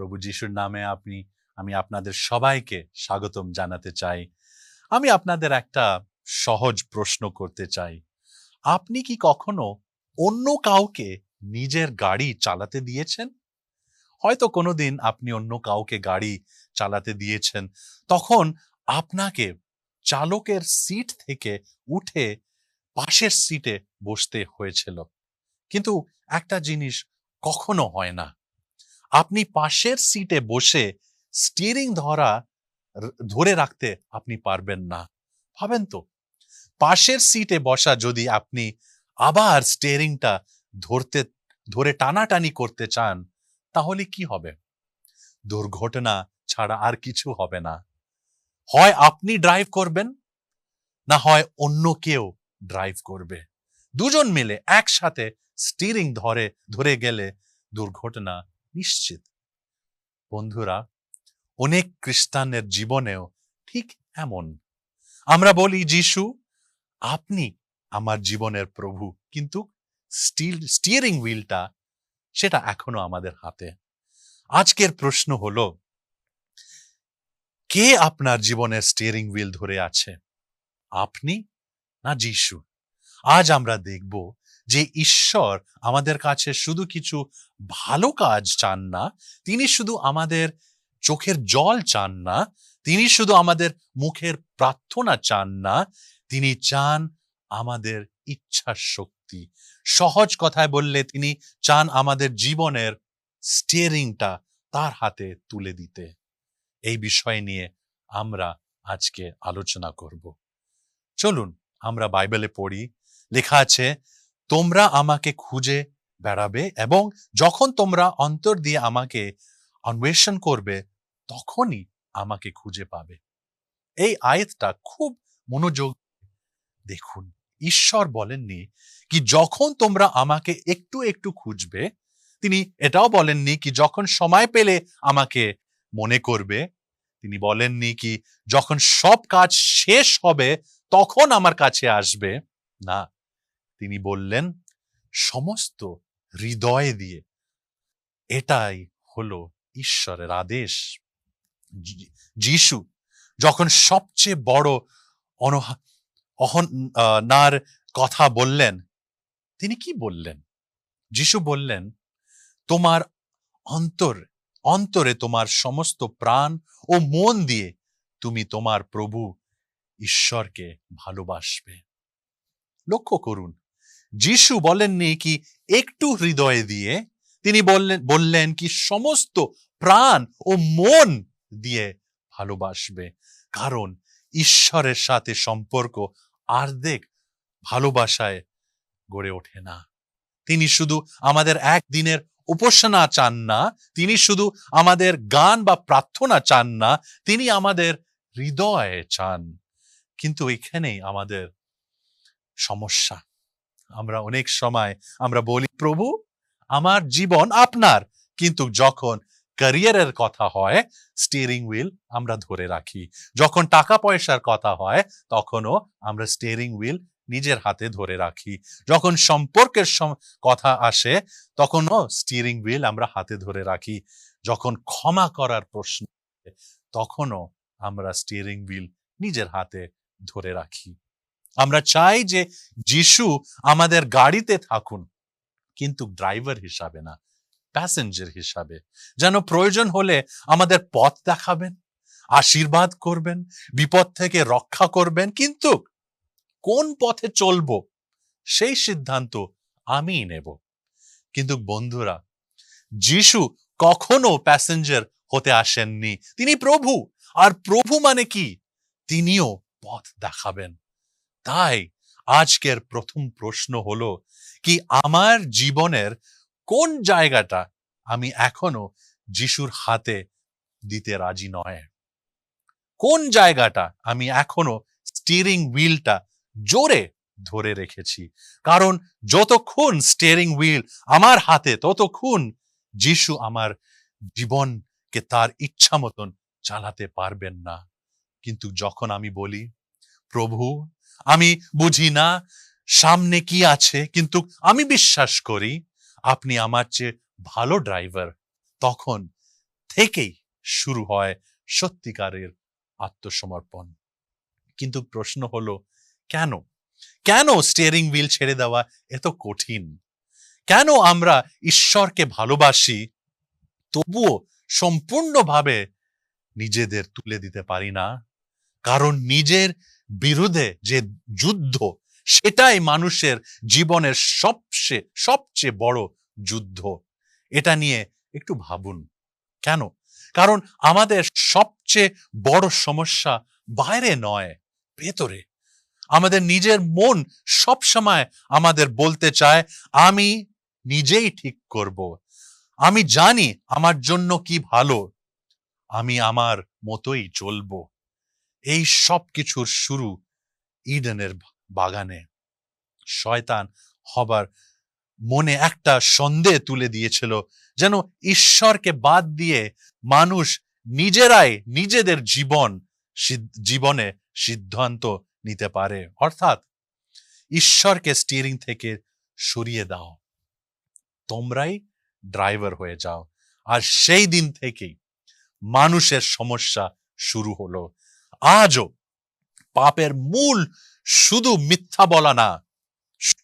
প্রভু যিশুর নামে আমি আপনাদের সবাইকে স্বাগতম জানাতে চাই। আমি আপনাদের একটা সহজ প্রশ্ন করতে চাই। আপনি কি কখনো অন্য কাউকে নিজের গাড়ি চালাতে দিয়েছেন? হয়তো কোনোদিন আপনি অন্য কাউকে গাড়ি চালাতে দিয়েছেন, তখন আপনাকে চালকের সিট থেকে উঠে পাশের সিটে বসতে হয়েছিল। কিন্তু একটা জিনিস কখনো হয় না, আপনি পাশের সিটে বসে স্টিয়ারিং ধরে রাখতে আপনি পারবেন না। ভাবেন তো, পাশের সিটে বসা যদি আপনি আবার স্টিয়ারিংটা ধরে টানাটানি করতে চান, তাহলে কি হবে? দুর্ঘটনা ছাড়া আর কিছু হবে না। হয় আপনি ড্রাইভ করবেন, না হয় অন্য কেউ ড্রাইভ করবে। দুজন মিলে একসাথে স্টিয়ারিং ধরে গেলে দুর্ঘটনা নিশ্চিত। বন্ধুরা, অনেক খ্রিস্টানের জীবনেও ঠিক এমন। আমরা বলি, যিশু, আপনি আমার জীবনের প্রভু, কিন্তু স্টিয়ারিং হুইলটা সেটা এখনো আমাদের হাতে। আজকের প্রশ্ন হলো, কে আপনার জীবনের স্টিয়ারিং হুইল ধরে আছে? আপনি না যিশু? আজ আমরা দেখব যে ঈশ্বর আমাদের কাছে শুধু কিছু ভালো কাজ চান না, তিনি শুধু আমাদের চোখের জল চান না, তিনি শুধু আমাদের মুখের প্রার্থনা চান না, তিনি চান আমাদের ইচ্ছা শক্তি। সহজ কথায় বললে, তিনি চান আমাদের জীবনের স্টিয়ারিংটা তার হাতে তুলে দিতে। এই বিষয় নিয়ে আমরা আজকে আলোচনা করব। চলুন আমরা বাইবেলে পড়ি। লেখা আছে, তোমরা আমাকে খুঁজে বেড়াবে এবং যখন তোমরা অন্তর দিয়ে আমাকে অন্বেষণ করবে, তখনই আমাকে খুঁজে পাবে। এই আয়াতটা খুব মনোযোগ দেখুন। ঈশ্বর বলেননি কি যখন তোমরা আমাকে একটু একটু খুঁজবে, তিনি এটাও বলেননি কি যখন সময় পেলে আমাকে মনে করবে, তিনি বলেননি কি যখন সব কাজ শেষ হবে তখন আমার কাছে আসবে। না, তিনি বললেন সমস্ত হৃদয় দিয়ে। এটাই হলো ঈশ্বরের আদেশ। যিশু যখন সবচেয়ে বড় অহনার কথা বললেন, তিনি কি বললেন? যিশু বললেন, তোমার অন্তরে তোমার সমস্ত প্রাণ ও মন দিয়ে তুমি তোমার প্রভু ঈশ্বরকে ভালোবাসবে। লক্ষ্য করুন, যিশু বলেননি কি একটু হৃদয় দিয়ে, তিনি বললেন কি সমস্ত প্রাণ ও মন দিয়ে ভালোবাসবে। কারণ ঈশ্বরের সাথে সম্পর্ক আর্ধেক ভালোবাসায় গড়ে ওঠে না। তিনি শুধু আমাদের একদিনের উপাসনা চান না, তিনি শুধু আমাদের গান বা প্রার্থনা চান না, তিনি আমাদের হৃদয়ে চান। কিন্তু এখানেই আমাদের সমস্যা। আমরা অনেক সময় আমরা বলি, প্রভু আমার জীবন আপনার, কিন্তু যখন ক্যারিয়ারের কথা হয় স্টিয়ারিং হুইল আমরা ধরে রাখি, যখন টাকা পয়সার কথা হয় তখনও আমরা স্টিয়ারিং হুইল নিজের হাতে ধরে রাখি, যখন সম্পর্কের কথা আসে তখনও স্টিয়ারিং হুইল আমরা হাতে ধরে রাখি, যখন ক্ষমা করার প্রশ্ন তখনও আমরা স্টিয়ারিং হুইল নিজের হাতে ধরে রাখি। আমরা চাই যে যিশু আমাদের গাড়িতে থাকুন, কিন্তু ড্রাইভার হিসাবে না, প্যাসেঞ্জার হিসাবে। যেন প্রয়োজন হলে আমাদের পথ দেখাবেন, আশীর্বাদ করবেন, বিপদ থেকে রক্ষা করবেন, কিন্তু কোন পথে চলবো সেই সিদ্ধান্ত আমিই নেব। কিন্তু বন্ধুরা, যিশু কখনো প্যাসেঞ্জার হতে আসেননি, তিনি প্রভু। আর প্রভু মানে কি? তিনিও পথ দেখাবেন। তাই আজকের প্রথম প্রশ্ন হলো কি আমার জীবনের কোন জায়গাটা আমি এখনো যিশুর হাতে দিতে রাজি নয়? কোন জায়গাটা আমি এখনো স্টিয়ারিং হুইলটা জোরে ধরে রেখেছি? কারণ যতক্ষণ স্টিয়ারিং হুইল আমার হাতে, ততক্ষণ যিশু আমার জীবনকে তার ইচ্ছা মতন চালাতে পারবেন না। কিন্তু যখন আমি বলি, প্রভু আমি বুঝি না সামনে কি আছে, কিন্তু আমি বিশ্বাস করি আপনি আমার চেয়ে ভালো ড্রাইভার, তখন থেকেই শুরু হয় সত্যিকারের আত্মসমর্পণ। কিন্তু প্রশ্ন হলো, কেন কেন স্টিয়ারিং হুইল ছেড়ে দেওয়া এত কঠিন? কেন আমরা ঈশ্বরকে ভালোবাসি তবুও সম্পূর্ণভাবে নিজেদের তুলে দিতে পারি না? কারণ নিজের বিরুদ্ধে যে যুদ্ধ, সেটাই মানুষের জীবনের সবচেয়ে বড় যুদ্ধ। এটা নিয়ে একটু ভাবুন। কেন? কারণ আমাদের সবচেয়ে বড় সমস্যা বাইরে নয়, ভেতরে। আমাদের নিজের মন সবসময় আমাদের বলতে চায়, আমি নিজেই ঠিক করব, আমি জানি আমার জন্য কি ভালো, আমি আমার মতোই চলবো। এই সব কিছুর শুরু ইডেনের বাগানে। শয়তান হবার মনে একটা সন্দেহ তুলে দিয়েছিল, যেন ঈশ্বরকে বাদ দিয়ে মানুষ নিজেরাই নিজেদের জীবনে সিদ্ধান্ত নিতে পারে। অর্থাৎ ঈশ্বরকে স্টিয়ারিং থেকে সরিয়ে দাও, তোমরাই ড্রাইভার হয়ে যাও। আর সেই দিন থেকেই মানুষের সমস্যা শুরু হলো। আজও পাপের মূল শুধু মিথ্যা বলা না,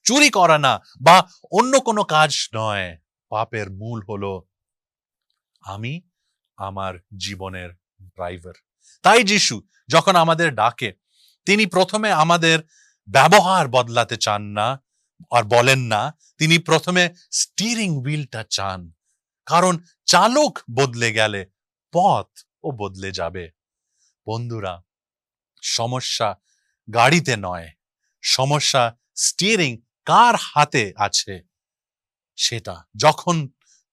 চুরি করা না, বা অন্য কোনো কাজ নয়। পাপের মূল হলো আমি আমার জীবনের ড্রাইভার। তাই যিশু যখন আমাদের ডাকে, তিনি প্রথমে আমাদের ব্যবহার বদলাতে চান না আর বলেন না, তিনি প্রথমে স্টিয়ারিং হুইলটা চান। কারণ চালক বদলে গেলে পথও বদলে যাবে। বন্ধুরা, সমস্যা গাড়িতে নয়, সমস্যা স্টিয়ারিং কার হাতে আছে সেটা।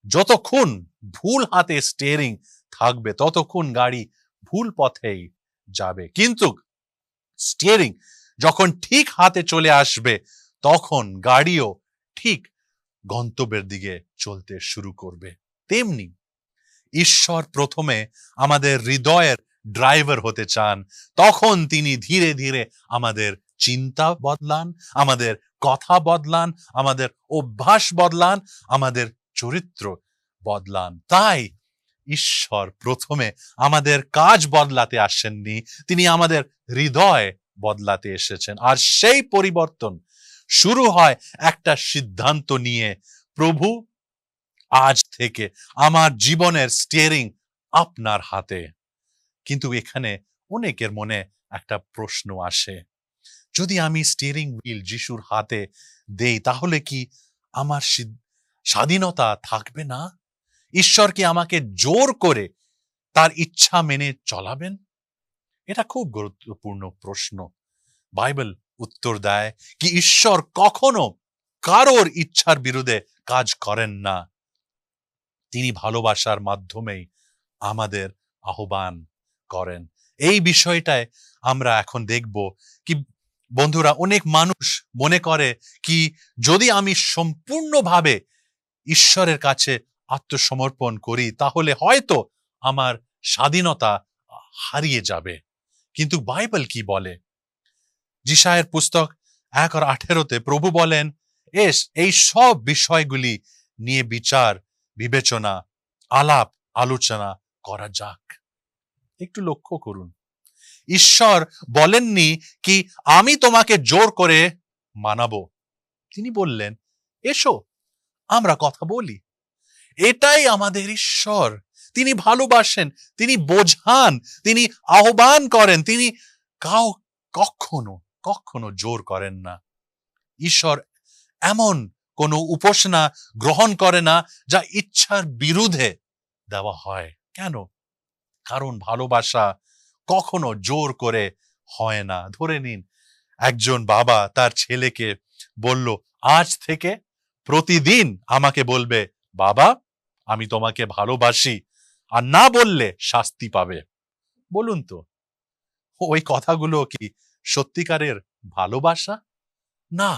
যতক্ষণ ভুল হাতে স্টিয়ারিং থাকবে, ততক্ষণ গাড়ি ভুল পথেই যাবে। কিন্তু স্টিয়ারিং যখন ঠিক হাতে চলে আসবে, তখন গাড়িও ঠিক গন্তব্যের দিকে চলতে শুরু করবে। তেমনি ঈশ্বর প্রথমে আমাদের হৃদয়ের ড্রাইভার হতে চান, তখন তিনি ধীরে ধীরে আমাদের চিন্তা বদলান, আমাদের কথা বদলান, আমাদের অভ্যাস বদলান, আমাদের চরিত্র বদলান। তাই ঈশ্বর প্রথমে আমাদের কাজ বদলাতে আসেননি, তিনি আমাদের হৃদয় বদলাতে এসেছেন। আর সেই পরিবর্তন শুরু হয় একটা সিদ্ধান্ত নিয়ে, প্রভু, আজ থেকে আমার জীবনের স্টিয়ারিং আপনার হাতে। কিন্তু এখানে অনেকের মনে একটা প্রশ্ন আসে, যদি আমি স্টিয়ারিং হুইল যিশুর হাতে দেই, তাহলে কি আমার স্বাধীনতা থাকবে না? ঈশ্বর কি আমাকে জোর করে তার ইচ্ছা মেনে চলাবেন? এটা খুব গুরুত্বপূর্ণ প্রশ্ন। বাইবেল উত্তর দেয় কি ঈশ্বর কখনো কারোর ইচ্ছার বিরুদ্ধে কাজ করেন না। তিনি ভালোবাসার মাধ্যমেই আমাদের আহ্বান করেন। এই বিষয়টায় আমরা এখন দেখব কি বন্ধুরা, অনেক মানুষ মনে করে কি যদি আমি সম্পূর্ণভাবে ঈশ্বরের কাছে আত্মসমর্পণ করি, তাহলে হয়তো আমার স্বাধীনতা হারিয়ে যাবে। কিন্তু বাইবেল কি বলে? যিশায়ের পুস্তক 1:18 প্রভু বলেন, এই সব বিষয়গুলি নিয়ে বিচার বিবেচনা আলাপ আলোচনা করা যাক। একটু লক্ষ্য করুন, ঈশ্বর বলেননি কি আমি তোমাকে জোর করে মানাবো। তিনি বললেন, এসো আমরা কথা বলি। এটাই আমাদের ঈশ্বর। তিনি ভালোবাসেন, তিনি বোঝান, তিনি আহ্বান করেন, তিনি কখনো কখনো জোর করেন না। ঈশ্বর এমন কোনো উপাসনা গ্রহণ করে না যা ইচ্ছার বিরুদ্ধে দেওয়া হয়। কেন? কারণ ভালোবাসা কখনো জোর করে হয় না। ধরে নিন, একজন বাবা তার ছেলেকে বলল, আজ থেকে প্রতিদিন আমাকে বলবে, বাবা আমি তোমাকে ভালোবাসি, আর না বললে শাস্তি পাবে। বলুন তো, ওই কথাগুলো কি সত্যিকারের ভালোবাসা? না,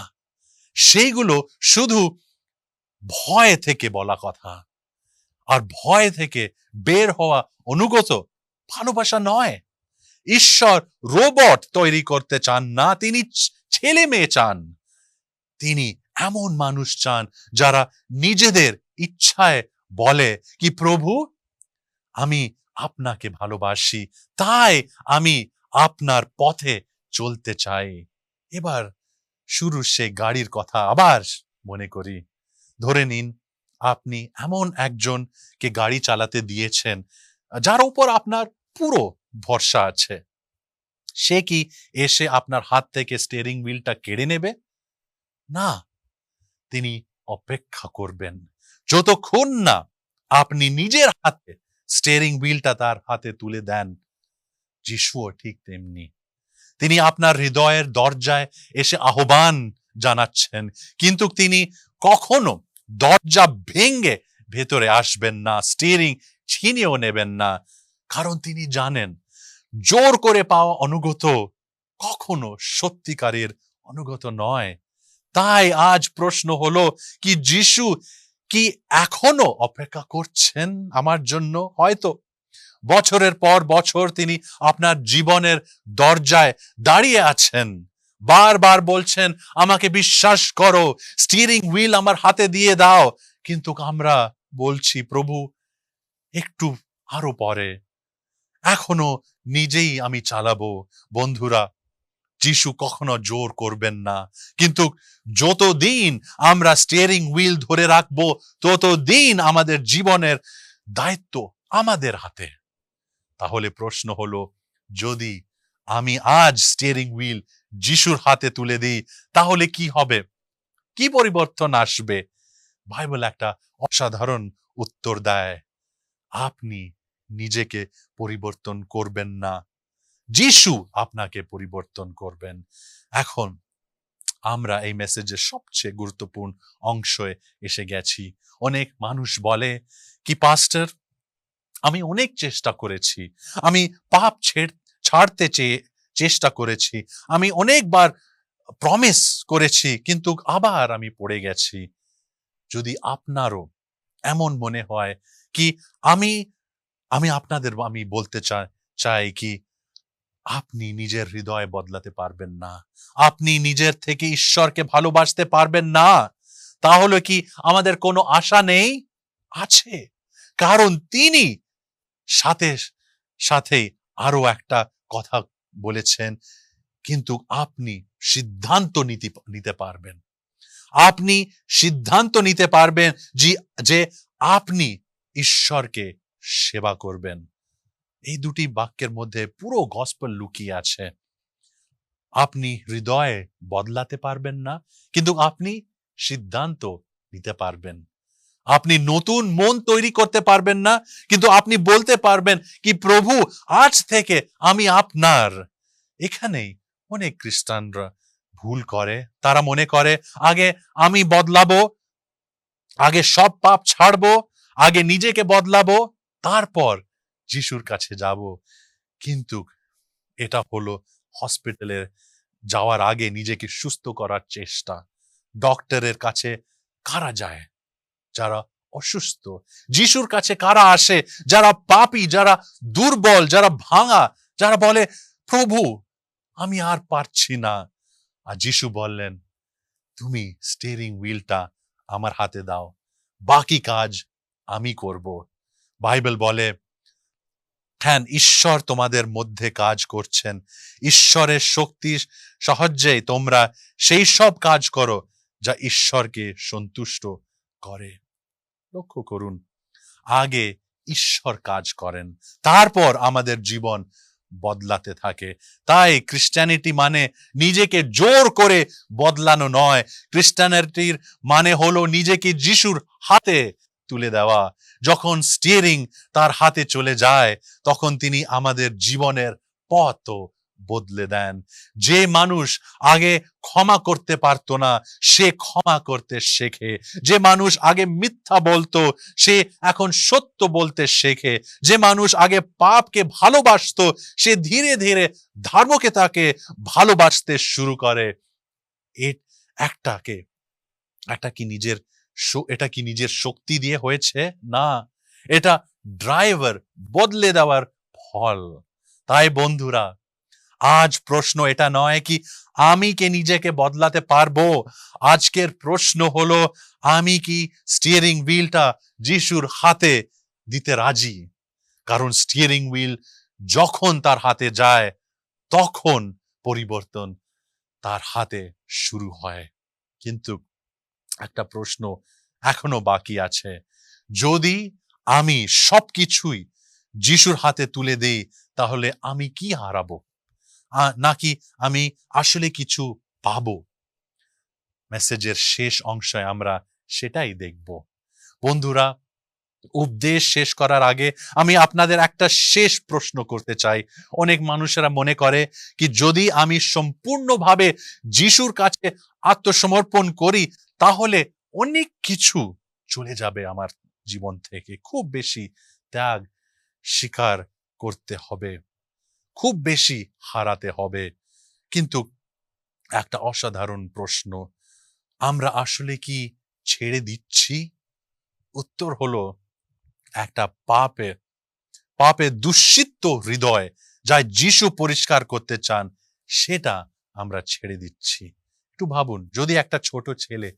সেইগুলো শুধু ভয় থেকে বলা কথা। আর ভয় থেকে বের হওয়া অনুগত ভালোবাসা নয়। ঈশ্বর রোবট তৈরি করতে চান না, তিনি ছেলে মেয়ে চান। তিনি এমন মানুষ চান যারা নিজেদের ইচ্ছায় বলে কি প্রভু আমি আপনাকে ভালোবাসি, তাই আমি আপনার পথে চলতে চাই। এবার শুরু সে গাড়ির কথা আবার মনে করি। ধরে নিন আপনি এমন একজনকে গাড়ি চালাতে দিয়েছেন যার উপর আপনার পুরো ভরসা আছে। সে কি এসে আপনার হাত থেকে স্টিয়ারিং হুইলটা কেড়ে নেবে? না, তিনি অপেক্ষা করবেন যতক্ষণ না আপনি নিজের হাতে স্টিয়ারিং হুইলটা তার হাতে তুলে দেন। যিশুও ঠিক তেমনি, তিনি আপনার হৃদয়ের দরজায় এসে আহ্বান জানাচ্ছেন, কিন্তু তিনি কখনো দরজা ভেঙে ভেতরে আসবেন না, স্টিয়ারিং ছিনিয়েও নেবেন না, কারণ তিনি জানেন জোর করে পাওয়া অনুগত কখনো সত্যিকারের অনুগত নয়। তাই আজ প্রশ্ন হলো কি যিশু কি এখনো অপেক্ষা করছেন আমার জন্য? হয়তো বছরের পর বছর তিনি আপনার জীবনের দরজায় দাঁড়িয়ে আছেন, বারবার বলছেন আমাকে বিশ্বাস করো, স্টিয়ারিং হুইল আমার হাতে দিয়ে দাও, কিন্তু আমরা বলছি প্রভু একটু আরো পরে, এখনো নিজেই আমি চালাবো। বন্ধুরা, যিশু কখনো জোর করবেন না, কিন্তু যতদিন আমরা স্টিয়ারিং হুইল ধরে রাখবো ততদিন আমাদের জীবনের দায়িত্ব আমাদের হাতে। তাহলে প্রশ্ন হলো, যদি আমি আজ স্টিয়ারিং হুইল যিশুর হাতে তুলে দিই তাহলে কি হবে? কি পরিবর্তন আসবে? বাইবেল একটা অসাধারণ উত্তর দেয়, আপনি নিজেকে পরিবর্তন করবেন না, যিশু আপনাকে পরিবর্তন করবেন। এখন আমরা এই মেসেজের সবচেয়ে গুরুত্বপূর্ণ অংশে এসে গেছি। অনেক মানুষ বলে কি পাস্টর, আমি অনেক চেষ্টা করেছি, আমি পাপ ছাড়তে চেষ্টা করেছি, আমি অনেকবার প্রমিস করেছি, কিন্তু আবার আমি পড়ে গেছি। যদি আপনারও এমন মনে হয় কি, আমি আমি বলতে চাই কি আপনি নিজের হৃদয় বদলাতে পারবেন না, আপনি নিজের থেকে ঈশ্বরকে ভালোবাসতে পারবেন না, তাহলে কি আমাদের কোনো আশা নেই? আছে, কারণ তিনি সাথে সাথে আরো একটা কথা বলেছেন, কিন্তু আপনি সিদ্ধান্ত নিতে পারবেন, আপনি সিদ্ধান্ত নিতে পারবেন যে আপনি ঈশ্বরকে সেবা করবেন। এই দুটি বাক্যের মধ্যে পুরো গসপেল লুকিয়ে আছে। আপনি হৃদয়ে বদলাতে পারবেন না, কিন্তু আপনি সিদ্ধান্ত নিতে পারবেন। আপনি নতুন মন তৈরি করতে পারবেন না, কিন্তু আপনি বলতে পারবেন কি প্রভু আজ থেকে আমি আপনার। এখানেই অনেক খ্রিস্টানরা ভুল করে, তারা মনে করে আগে আমি বদলাবো, আগে সব পাপ ছাড়বো, আগে নিজেকে বদলাবো, তারপর যিশুর কাছে যাব। কিন্তু এটা হলো হসপিটালে যাওয়ার আগে নিজেকে সুস্থ করার চেষ্টা। ডক্টরের কাছে কারা যায়? যারা অসুস্থ। যিশুর কাছে কারা আসে? যারা পাপী, যারা দুর্বল, যারা ভাঙা, যারা বলে প্রভু আমি আর পারছি না। আর যিশু বললেন তুমি স্টিয়ারিং হুইলটা আমার হাতে দাও, বাকি কাজ আমি করব। বাইবেল বলে হ্যাঁ, ঈশ্বর তোমাদের মধ্যে কাজ করছেন, ঈশ্বরের শক্তির সাহায্যে তোমরা সেই সব কাজ করো যা ঈশ্বরকে সন্তুষ্ট করে। লক্ষ্য করুন, আগে ঈশ্বর কাজ করেন, তারপর আমাদের জীবন বদলাতে থাকে। তাই খ্রিস্টানিটি মানে নিজেকে জোর করে বদলানো নয়, খ্রিস্টানিটির মানে হলো নিজেকে যিশুর হাতে তুলে দেওয়া। যখন স্টিয়ারিং তার হাতে চলে যায় তখন তিনি আমাদের জীবনের পথ বদলে দেন। যে মানুষ আগে ক্ষমা করতে পারতো না সে ক্ষমা করতে শেখে, যে মানুষ আগে মিথ্যা বলতো সে এখন সত্য বলতে শেখে, যে মানুষ আগে পাপকে ভালোবাসতো সে ধীরে ধীরে ধার্মিকতাকে ভালোবাসতে শুরু করে। এটা কি নিজের শক্তি দিয়ে হয়েছে? না, এটা ড্রাইভার বদলে দেওয়ার ফল। তাই বন্ধুরা, আজ প্রশ্ন এটা নয় কি আমি কি নিজেকে বদলাতে পারবো, আজকের প্রশ্ন হলো আমি কি স্টিয়ারিং হুইলটা যিশুর হাতে দিতে রাজি? কারণ স্টিয়ারিং হুইল যখন তার হাতে যায় তখন পরিবর্তন তার হাতে শুরু হয়। কিন্তু একটা প্রশ্ন এখনো বাকি আছে, যদি আমি সবকিছুই যিশুর হাতে তুলে দেই তাহলে আমি কি হারাবো, নাকি আমি আসলে কিছু পাবো? মেসেজের শেষ অংশে আমরা সেটাই দেখব। বন্ধুরা, উপদেশ শেষ করার আগে আমি আপনাদের একটা শেষ প্রশ্ন করতে চাই। অনেক মানুষেরা মনে করে কি যদি আমি সম্পূর্ণভাবে যিশুর কাছে আত্মসমর্পণ করি তাহলে অনেক কিছু চলে যাবে আমার জীবন থেকে, খুব বেশি ত্যাগ স্বীকার করতে হবে, খুব বেশি হারাতে হবে। কিন্তু একটা অসাধারণ প্রশ্ন, আমরা আসলে কি ছেড়ে দিচ্ছি? উত্তর হলো একটা পাপে দূষিত হৃদয় যা যিশু পরিষ্কার করতে চান সেটা আমরা ছেড়ে দিচ্ছি। একটু ভাবুন, যদি একটা ছোট ছেলে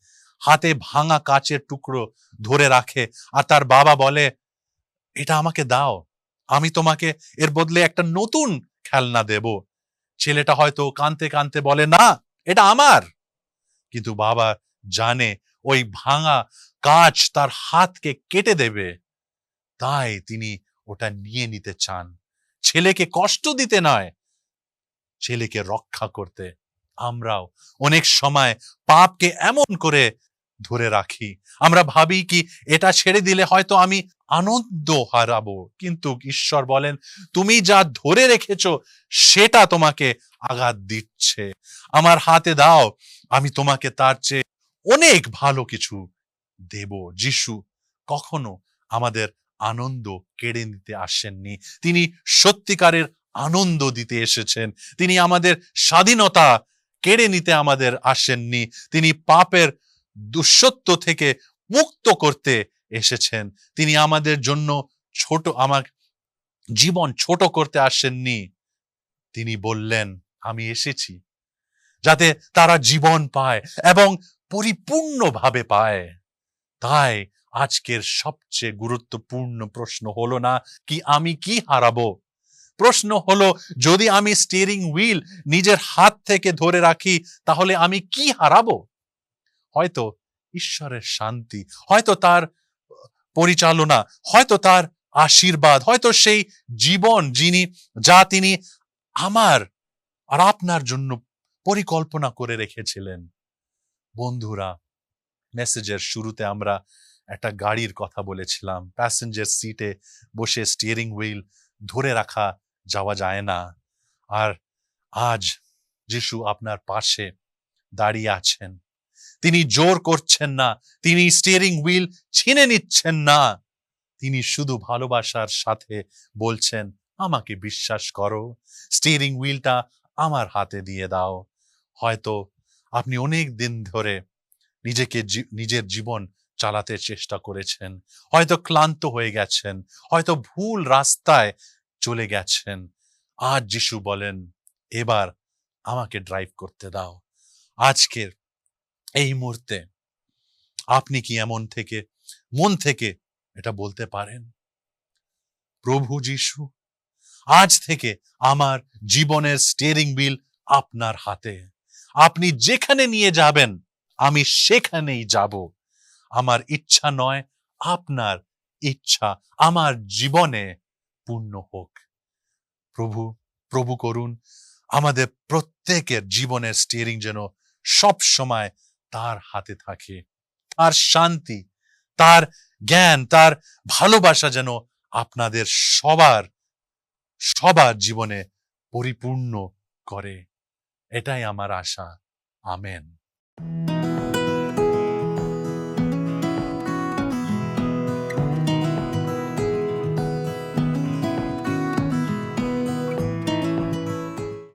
হাতে ভাঙা কাচের টুকরো ধরে রাখে আর তার বাবা বলে, এটা আমাকে দাও, আমি তোমাকে এর বদলে একটা নতুন খেলনা দেব। ছেলেটা হয়তো কাঁদতে কাঁদতে বলে, না, এটা আমার। কিন্তু বাবা জানে ওই ভাঙা কাঁচ তার হাতকে কেটে দেবে, তাই তিনি ওটা নিয়ে নিতে চান। ছেলেকে কষ্ট দিতে নয়, ছেলেকে রক্ষা করতে। আমরাও অনেক সময় পাপকে এমন করে ধরে রাখি, আমরা ভাবি কি এটা ছেড়ে দিলে হয়তো আমি আনন্দ হারাবো, কিন্তু ঈশ্বর বলেন তুমি যা ধরে রেখেছো সেটা তোমাকে আঘাত দিচ্ছে। আমার হাতে দাও, আমি তোমাকে তার চেয়ে অনেক ভালো কিছু দেব। যিশু কখনো আমাদের আনন্দ কেড়ে নিতে আসেননি, তিনি সত্যিকারের আনন্দ দিতে এসেছেন। তিনি আমাদের স্বাধীনতা কেড়ে নিতে আমাদের আসেননি, তিনি পাপের দুঃসত্য থেকে মুক্ত করতে এসেছেন। তিনি আমাদের জন্য আমার জীবন ছোট করতে আসেননি, তিনি বললেন আমি এসেছি যাতে তারা জীবন পায় এবং পরিপূর্ণভাবে পায়। তাই আজকের সবচেয়ে গুরুত্বপূর্ণ প্রশ্ন হলো না কি আমি কি হারাবো, প্রশ্ন হলো যদি আমি স্টিয়ারিং হুইল নিজের হাত থেকে ধরে রাখি তাহলে আমি কি হারাবো? হয়তো ঈশ্বরের শান্তি, হয়তো তার পরিচালনা, হয়তো তার আশীর্বাদ, হয়তো সেই জীবন যা তিনি আমার আর আপনার জন্য পরিকল্পনা করে রেখেছিলেন। বন্ধুরা, মেসেজের শুরুতে আমরা একটা গাড়ির কথা বলেছিলাম, প্যাসেঞ্জার সিটে বসে স্টিয়ারিং হুইল ধরে রাখা যাওয়া যায় না। আর আজ যিশু আপনার পাশে দাঁড়িয়ে আছেন, তিনি জোর করছেন না, তিনি স্টিয়ারিং হুইল ছিনে নিচ্ছেন না, তিনি শুধু ভালোবাসার সাথে বলছেন আমাকে বিশ্বাস করো, স্টিয়ারিং হুইলটা আমার হাতে দিয়ে দাও। হয়তো আপনি অনেক দিন ধরে নিজের জীবন চালাতে চেষ্টা করেছেন, হয়তো ক্লান্ত হয়ে গেছেন, হয়তো ভুল রাস্তায় চলে গেছেন। আজ যিশু বলেন এবার আমাকে ড্রাইভ করতে দাও। আজকের এই মুহূর্তে আপনি কি মন থেকে এটা বলতে পারেন, প্রভু যিশু, আজ থেকে আমার জীবনের স্টিয়ারিং হুইল আপনার হাতে, আপনি যেখানে নিয়ে যাবেন আমি সেখানেই যাব, আমার ইচ্ছা নয় আপনার ইচ্ছা আমার জীবনে পূর্ণ হোক। প্রভু করুন আমাদের প্রত্যেকের জীবনের স্টিয়ারিং যেন সব সময় তার হাতে থাকে, তার শান্তি, তার জ্ঞান, তার ভালোবাসা যেন আপনাদের সবার জীবনে পরিপূর্ণ করে। এটাই আমার আশা। আমেন।